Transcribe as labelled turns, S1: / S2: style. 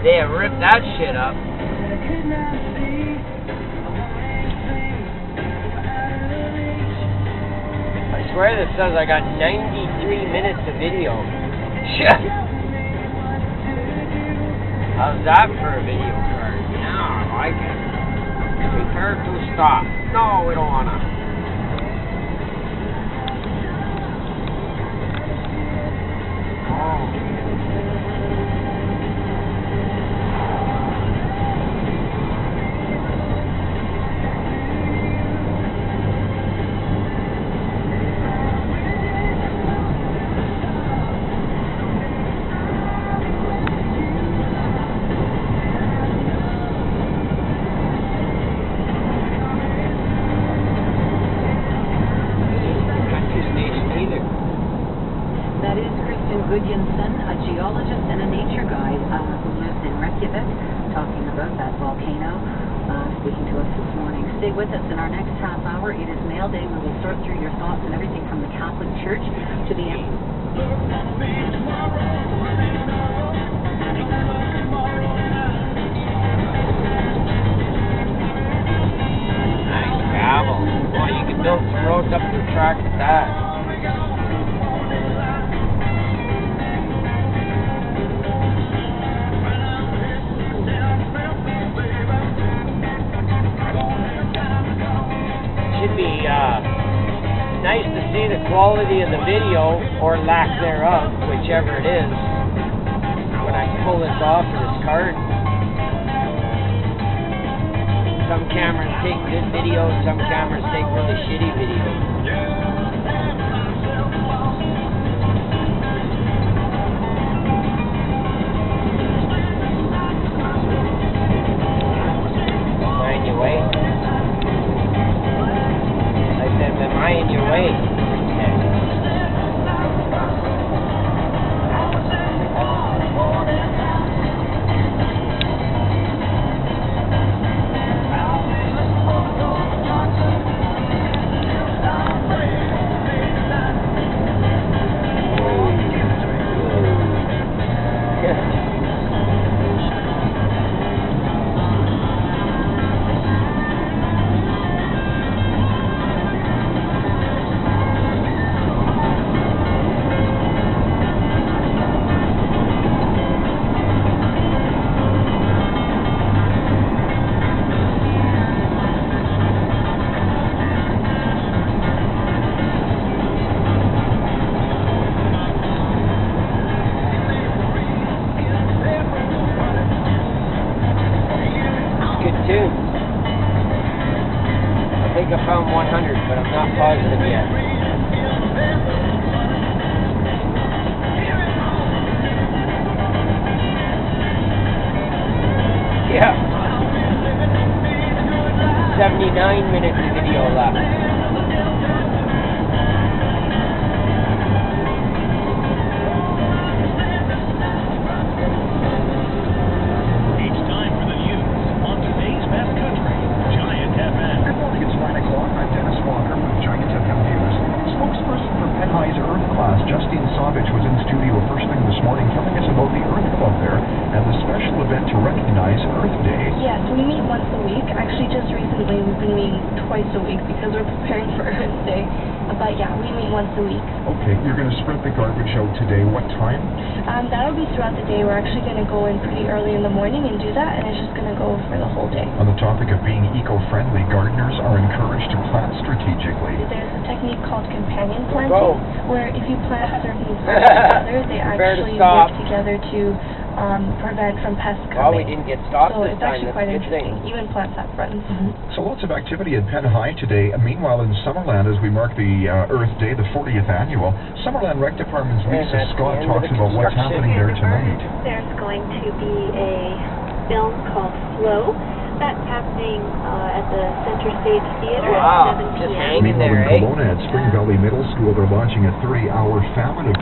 S1: They have ripped that shit up. I swear this says I got 93 minutes of video. Shit. How's that for a video card? Yeah, I like it. Prepare to stop. No, we don't wanna.
S2: A geologist and a nature guide who lives in Reykjavik, talking about that volcano, speaking to us this morning. Stay with us in our next half hour. It is Mail Day. We will sort through your thoughts and everything from the Catholic Church to the...
S1: Nice gravel. Well, you can build some roads up the track with that. Should be nice to see the quality of the video, or lack thereof, whichever it is, when I pull this off of this card. Some cameras take good video, some cameras take really shitty video. Mind your way. Am I in your way? I think I found 100, but I'm not positive yet. Yeah. 79 minutes of video left.
S3: Was in studio first thing this morning telling us about the Earth Club there and the special event to recognize Earth Day.
S4: Yes, we meet once a week. Actually, just recently we've been meeting twice a week because we're preparing for Earth Day. But yeah, we meet once a week.
S3: Okay, you're going to spread the garbage out today. What time?
S4: That'll be throughout the day. We're actually going to go in pretty early in the morning and do that, and it's just going to go for the whole day.
S3: On the topic of being eco-friendly, gardeners are encouraged to plant strategically.
S4: There's a technique called companion planting, where if you plant certain plants together, they actually work together to prevent from pests coming.
S1: Well, we didn't get stopped
S4: so
S1: this
S4: it's
S1: time.
S4: actually quite interesting. Even plants have friends.
S3: So lots of activity at Penn High today. Meanwhile, in Summerland, as we mark the Earth Day, the 40th annual, Summerland Rec Department's Lisa Scott talks about what's happening there tonight.
S5: There's going to be a film called Flow. That's happening at the Center Stage Theater at 7 p.m.
S1: Meanwhile,
S3: in Kelowna at Spring Valley Middle School, they're launching a 30-hour famine event.